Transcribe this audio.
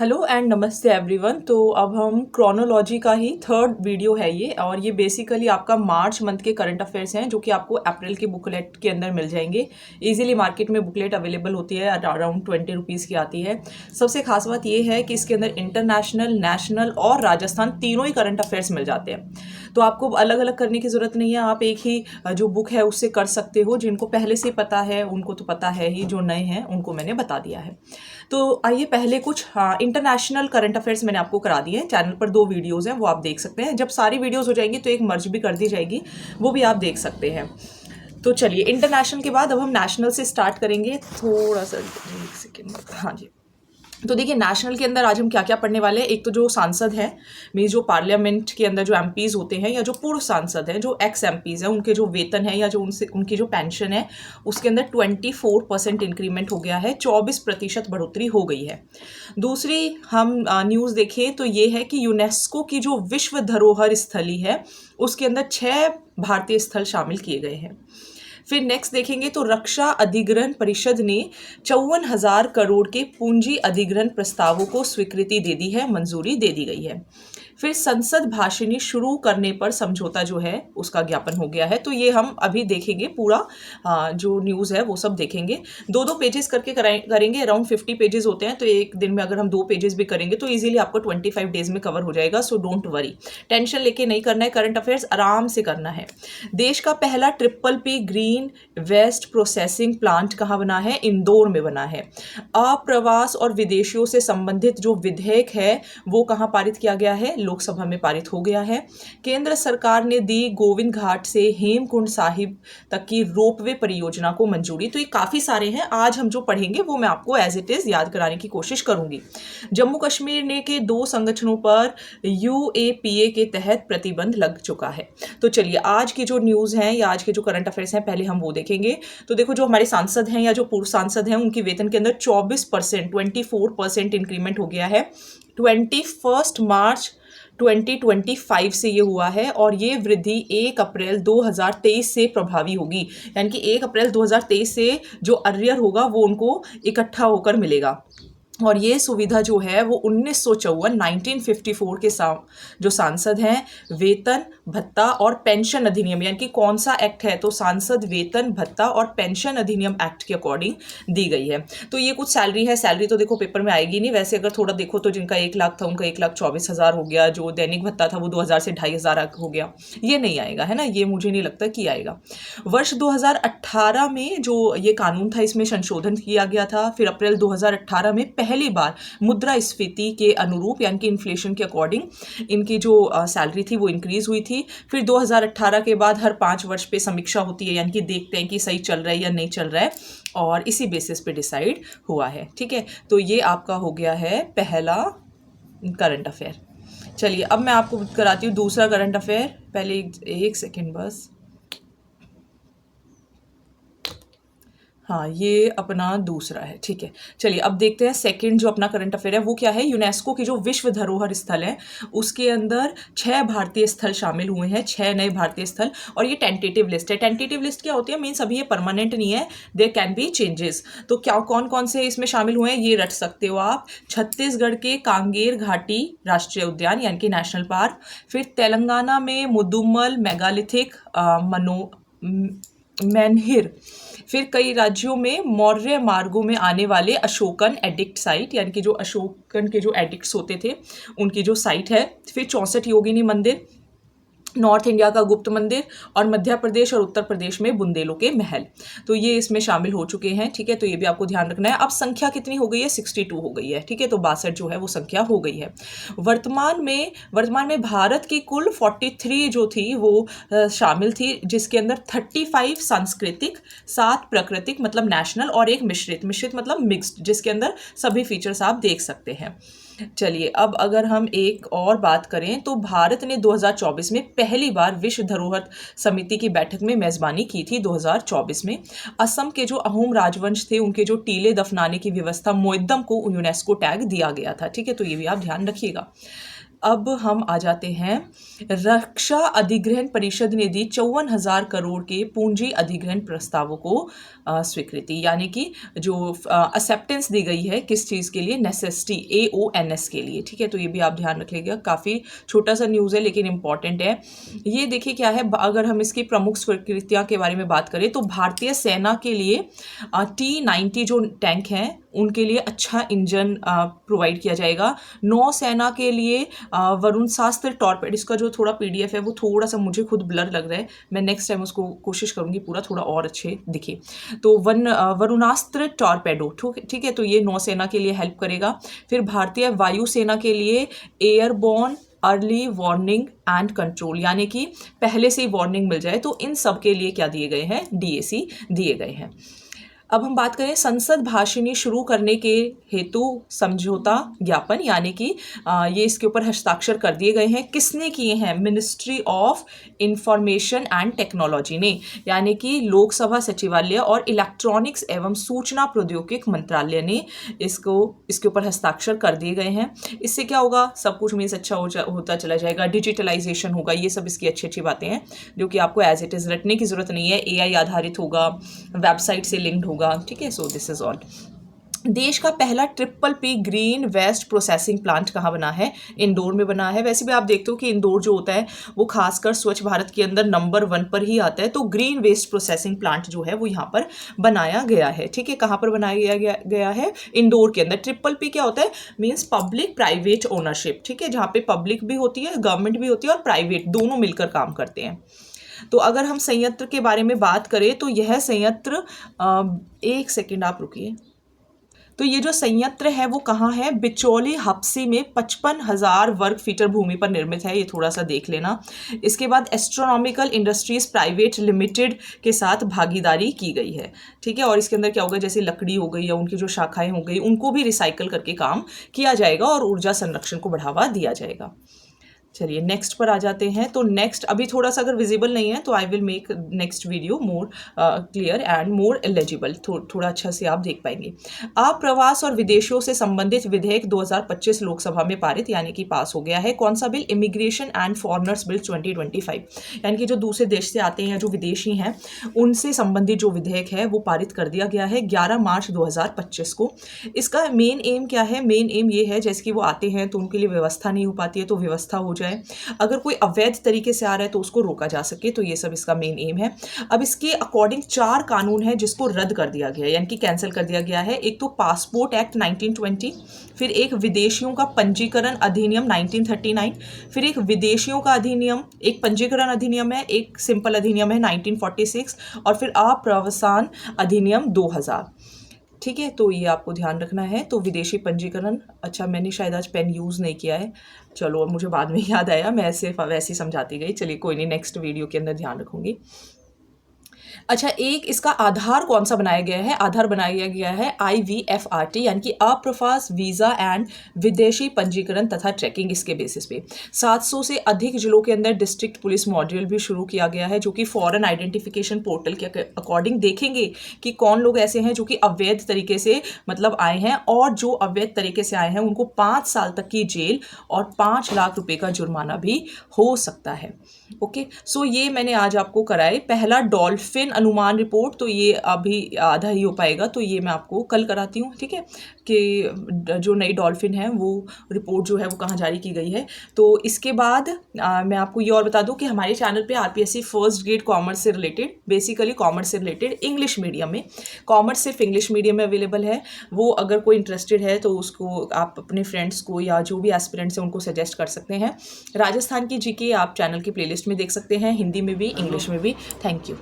Hello and नमस्ते everyone. तो अब हम क्रोनोलॉजी का ही थर्ड वीडियो है ये, और ये बेसिकली आपका मार्च मंथ के करंट अफेयर्स हैं जो कि आपको अप्रैल के बुकलेट के अंदर मिल जाएंगे। इजीली मार्केट में बुकलेट अवेलेबल होती है, अराउंड 20 रुपीज़ की आती है। सबसे खास बात ये है कि इसके अंदर इंटरनेशनल, नेशनल और राजस्थान तीनों ही करंट अफेयर्स मिल जाते हैं। तो आपको अलग अलग करने की ज़रूरत नहीं है, आप एक ही जो बुक है उससे कर सकते हो। जिनको पहले से पता है उनको तो पता है ही, जो नए हैं उनको मैंने बता दिया है। तो आइए पहले कुछ इंटरनेशनल करंट अफेयर्स मैंने आपको करा दिए हैं। चैनल पर 2 वीडियोज़ हैं, वो आप देख सकते हैं। जब सारी वीडियोज़ हो जाएंगी तो एक मर्ज भी कर दी जाएगी, वो भी आप देख सकते हैं। तो चलिए, इंटरनेशनल के बाद अब हम नेशनल से स्टार्ट करेंगे। थोड़ा सा एक सेकेंड, हाँ जी। तो देखिए, नेशनल के अंदर आज हम क्या क्या पढ़ने वाले हैं। एक तो जो सांसद हैं, मीन जो पार्लियामेंट के अंदर जो एमपीज़ होते हैं या जो पूर्व सांसद हैं, जो एक्स एमपीज़ हैं, उनके जो वेतन है या जो उनसे उनकी जो पेंशन है उसके अंदर 24% इंक्रीमेंट हो गया है, 24% बढ़ोतरी हो गई है। दूसरी हम न्यूज़ देखें तो ये है कि यूनेस्को की जो विश्व धरोहर स्थली है उसके अंदर 6 भारतीय स्थल शामिल किए गए हैं। फिर नेक्स्ट देखेंगे तो रक्षा अधिग्रहण परिषद ने 54,000 करोड़ के पूंजी अधिग्रहण प्रस्तावों को स्वीकृति दे दी है, मंजूरी दे दी गई है। फिर संसद भाषणी शुरू करने पर समझौता जो है उसका ज्ञापन हो गया है। तो ये हम अभी देखेंगे पूरा, जो न्यूज़ है वो सब देखेंगे। 2-2 पेजेस करके करेंगे, अराउंड 50 पेजेस होते हैं। तो एक दिन में अगर हम 2 पेजेस भी करेंगे तो इजीली आपको 25 डेज में कवर हो जाएगा। सो डोंट वरी, टेंशन लेके नहीं करना है, करंट अफेयर्स आराम से करना है। देश का पहला PPP green waste processing plant कहाँ बना है? इंदौर में बना है। अप्रवास और विदेशियों से संबंधित जो विधेयक है वो कहाँ पारित किया गया है? लोकसभा में पारित हो गया है। केंद्र सरकार ने दी गोविंद घाट से हेमकुंड साहिब तक की रोपवे परियोजना को मंजूरी। तो ये काफ़ी सारे हैं, आज हम जो पढ़ेंगे वो मैं आपको एज इट इज़ याद कराने की कोशिश करूंगी। जम्मू कश्मीर ने के 2 संगठनों पर UAPA के तहत प्रतिबंध लग चुका है। तो चलिए, आज की जो न्यूज़ हैं या आज के जो करंट अफेयर्स हैं पहले हम वो देखेंगे। तो देखो, जो हमारे सांसद हैं या जो पूर्व सांसद हैं उनकी वेतन के अंदर 24% इंक्रीमेंट हो गया है। 21 मार्च 2025 से ये हुआ है, और ये वृद्धि 1 अप्रैल 2023 से प्रभावी होगी। यानी कि 1 अप्रैल 2023 से जो अरियर होगा वो उनको इकट्ठा होकर मिलेगा। और ये सुविधा जो है वो 1954 के जो सांसद हैं, वेतन भत्ता और पेंशन अधिनियम, यानी कि कौन सा एक्ट है? तो सांसद वेतन भत्ता और पेंशन अधिनियम एक्ट के अकॉर्डिंग दी गई है। तो ये कुछ सैलरी है, सैलरी तो देखो पेपर में आएगी नहीं। वैसे अगर थोड़ा देखो तो जिनका 1 लाख था उनका 1,24,000 हो गया, जो दैनिक भत्ता था वो 2,000 से 2,500 हो गया। ये नहीं आएगा, है ना, ये मुझे नहीं लगता कि आएगा। वर्ष 2018 में जो ये कानून था इसमें संशोधन किया गया था। फिर अप्रैल 2018 में पहली बार मुद्रास्फीति के अनुरूप, यानी कि इन्फ्लेशन के अकॉर्डिंग इनकी जो सैलरी थी वो इंक्रीज हुई थी। फिर 2018 के बाद हर 5 वर्ष पे समीक्षा होती है, यानी कि देखते हैं कि सही चल रहा है या नहीं चल रहा है, और इसी बेसिस पे डिसाइड हुआ है। ठीक है, तो ये आपका हो गया है पहला करंट अफेयर। चलिए, अब मैं आपको कराती हूँ दूसरा करंट अफेयर। पहले एक सेकेंड बस। हाँ, ये अपना दूसरा है। ठीक है, चलिए अब देखते हैं सेकंड जो अपना करंट अफेयर है वो क्या है। यूनेस्को की जो विश्व धरोहर स्थल है उसके अंदर 6 भारतीय स्थल शामिल हुए हैं, 6 नए भारतीय स्थल। और ये टेंटेटिव लिस्ट है। टेंटेटिव लिस्ट क्या होती है? मीन्स अभी ये परमानेंट नहीं है, देयर कैन बी चेंजेस। तो क्या कौन कौन से इसमें शामिल हुए हैं ये रट सकते हो आप। छत्तीसगढ़ के कांगेर घाटी राष्ट्रीय उद्यान, यानी कि नेशनल पार्क। फिर तेलंगाना में मुदुमल मेगालिथिक मैनहिर। फिर कई राज्यों में मौर्य मार्गों में आने वाले अशोकन एडिक्ट साइट, यानी कि जो अशोकन के जो एडिक्ट्स होते थे उनकी जो साइट है। फिर 64 योगिनी मंदिर, नॉर्थ इंडिया का गुप्त मंदिर, और मध्य प्रदेश और उत्तर प्रदेश में बुंदेलों के महल। तो ये इसमें शामिल हो चुके हैं। ठीक है, तो ये भी आपको ध्यान रखना है। अब संख्या कितनी हो गई है? 62 हो गई है। ठीक है, तो 62 जो है वो संख्या हो गई है। वर्तमान में भारत की कुल 43 जो थी वो शामिल थी, जिसके अंदर 35 सांस्कृतिक, 7 प्राकृतिक मतलब नेशनल, और एक मिश्रित मतलब मिक्स्ड, जिसके अंदर सभी फीचर्स आप देख सकते हैं। चलिए, अब अगर हम एक और बात करें तो भारत ने 2024 में पहली बार विश्व धरोहर समिति की बैठक में मेजबानी की थी। 2024 में असम के जो अहोम राजवंश थे उनके जो टीले दफनाने की व्यवस्था मोइद्दम को यूनेस्को टैग दिया गया था। ठीक है, तो ये भी आप ध्यान रखिएगा। अब हम आ जाते हैं, रक्षा अधिग्रहण परिषद ने दी 54,000 करोड़ के पूंजी अधिग्रहण प्रस्तावों को स्वीकृति, यानी कि जो एक्सेप्टेंस दी गई है किस चीज़ के लिए, नेसेसिटी AONS के लिए। ठीक है, तो ये भी आप ध्यान रखिएगा, काफ़ी छोटा सा न्यूज़ है लेकिन इंपॉर्टेंट है। ये देखिए क्या है, अगर हम इसकी प्रमुख स्वीकृतियाँ के बारे में बात करें तो भारतीय सेना के लिए T-90 जो टैंक हैं उनके लिए अच्छा इंजन प्रोवाइड किया जाएगा। नौसेना के लिए वरुणास्त्र टॉर्पेड, इसका जो थोड़ा PDF है वो थोड़ा सा मुझे खुद ब्लर लग रहा है, मैं नेक्स्ट टाइम उसको कोशिश करूंगी पूरा थोड़ा और अच्छे दिखे। तो वरुणास्त्र टॉर्पेडो, ठीक है, तो ये नौसेना के लिए हेल्प करेगा। फिर भारतीय वायुसेना के लिए airborne early warning and control, यानी कि पहले से ही वार्निंग मिल जाए, तो इन सब के लिए क्या दिए गए हैं, DAC दिए गए हैं। अब हम बात करें संसद भाषिणी शुरू करने के हेतु समझौता ज्ञापन, यानी कि ये इसके ऊपर हस्ताक्षर कर दिए गए हैं। किसने किए हैं, ministry of information and technology ने, यानी कि लोकसभा सचिवालय और इलेक्ट्रॉनिक्स एवं सूचना प्रौद्योगिकी मंत्रालय ने इसके ऊपर हस्ताक्षर कर दिए गए हैं। इससे क्या होगा, सब कुछ मीन्स अच्छा होता चला जाएगा, डिजिटलाइजेशन होगा, ये सब इसकी अच्छी अच्छी बातें हैं जो कि आपको एज इट इज़ रटने की जरूरत नहीं है। AI आधारित होगा, वेबसाइट से लिंक्ड होगा। ठीक है, सो दिस इज ऑल। देश का पहला PPP green waste processing plant कहाँ बना है, इंदौर में बना है। वैसे भी आप देखते हो कि इंदौर जो होता है वो खासकर स्वच्छ भारत के अंदर नंबर 1 पर ही आता है। तो ग्रीन वेस्ट प्रोसेसिंग प्लांट जो है वो यहाँ पर बनाया गया है। ठीक है, कहाँ पर बनाया गया है, इंदौर के अंदर। PPP क्या होता है, मीन्स पब्लिक प्राइवेट ओनरशिप। ठीक है, जहाँ पे पब्लिक भी होती है, गवर्नमेंट भी होती है और प्राइवेट दोनों मिलकर काम करते हैं। तो अगर हम संयंत्र के बारे में बात करें तो यह संयंत्र, एक सेकेंड आप रुकिए, तो ये जो संयंत्र है वो कहाँ है, बिचौली हप्सी में 55,000 वर्ग फीटर भूमि पर निर्मित है, ये थोड़ा सा देख लेना। इसके बाद एस्ट्रोनॉमिकल इंडस्ट्रीज प्राइवेट लिमिटेड के साथ भागीदारी की गई है। ठीक है, और इसके अंदर क्या होगा, जैसे लकड़ी हो गई या उनकी जो शाखाएं हो गई उनको भी रिसाइकल करके काम किया जाएगा और ऊर्जा संरक्षण को बढ़ावा दिया जाएगा। चलिए नेक्स्ट पर आ जाते हैं। तो नेक्स्ट अभी थोड़ा सा अगर विजिबल नहीं है तो I will make next video more clear and more eligible, थोड़ा अच्छा से आप देख पाएंगे। आप्रवास और विदेशियों से संबंधित विधेयक 2025 लोकसभा में पारित, यानी कि पास हो गया है। कौन सा bill, immigration and foreigners bill 2025, यानी कि जो दूसरे देश से आते हैं, जो विदेशी हैं, उनसे संबंधित जो विधेयक है वो पारित कर दिया गया है 11 मार्च 2025 को। इसका मेन एम क्या है, मेन एम ये है जैसे कि वो आते हैं तो उनके लिए व्यवस्था नहीं हो पाती है, तो व्यवस्था हो जाए। अगर कोई अवैध तरीके से आ रहा है तो उसको रोका जा सके, तो ये सब इसका मेन एम है। अब इसके अकॉर्डिंग 4 कानून है जिसको रद्द कर दिया गया है, यानी कि कैंसिल कर दिया गया है। एक तो पासपोर्ट एक्ट 1920, फिर एक विदेशियों का पंजीकरण अधिनियम 1939, फिर एक विदेशियों का अधिनियम, एक पंजीकरण अधिनियम है, एक सिंपल अधिनियम है 1946, और फिर आप्रवासन अधिनियम 2000। ठीक है, तो ये आपको ध्यान रखना है। तो विदेशी पंजीकरण, अच्छा मैंने शायद आज पेन यूज़ नहीं किया है, चलो अब मुझे बाद में याद आया, मैं सिर्फ वैसे ही समझाती गई। चलिए कोई नहीं, नेक्स्ट वीडियो के अंदर ध्यान रखूंगी। अच्छा, एक इसका आधार कौन सा बनाया गया है, आधार बनाया गया है IVFRT, यानी कि अप्रवास वीज़ा एंड विदेशी पंजीकरण तथा ट्रैकिंग। इसके बेसिस पे 700 से अधिक जिलों के अंदर डिस्ट्रिक्ट पुलिस मॉड्यूल भी शुरू किया गया है, जो कि फॉरेन आइडेंटिफिकेशन पोर्टल के अकॉर्डिंग देखेंगे कि कौन लोग ऐसे हैं जो कि अवैध तरीके से मतलब आए हैं, और जो अवैध तरीके से आए हैं उनको 5 साल तक की जेल और 5 लाख रुपए का जुर्माना भी हो सकता है। ओके, सो ये मैंने आज आपको कराए। पहला डॉल्फिन अनुमान रिपोर्ट, तो ये अभी आधा ही हो पाएगा, तो ये मैं आपको कल कराती हूँ। ठीक है, कि जो नई डॉल्फिन है वो रिपोर्ट जो है वो कहाँ जारी की गई है। तो इसके बाद मैं आपको ये और बता दूँ कि हमारे चैनल पे RPSC फर्स्ट ग्रेड कॉमर्स से रिलेटेड, बेसिकली कॉमर्स से रिलेटेड इंग्लिश मीडियम में, कॉमर्स सिर्फ इंग्लिश मीडियम में अवेलेबल है। वो अगर कोई इंटरेस्टेड है तो उसको आप अपने फ्रेंड्स को या जो भी एस्पिरेंट्स हैं उनको सजेस्ट कर सकते हैं। राजस्थान की GK आप चैनल की प्लेलिस्ट में देख सकते हैं, हिंदी में भी इंग्लिश में भी। Thank you.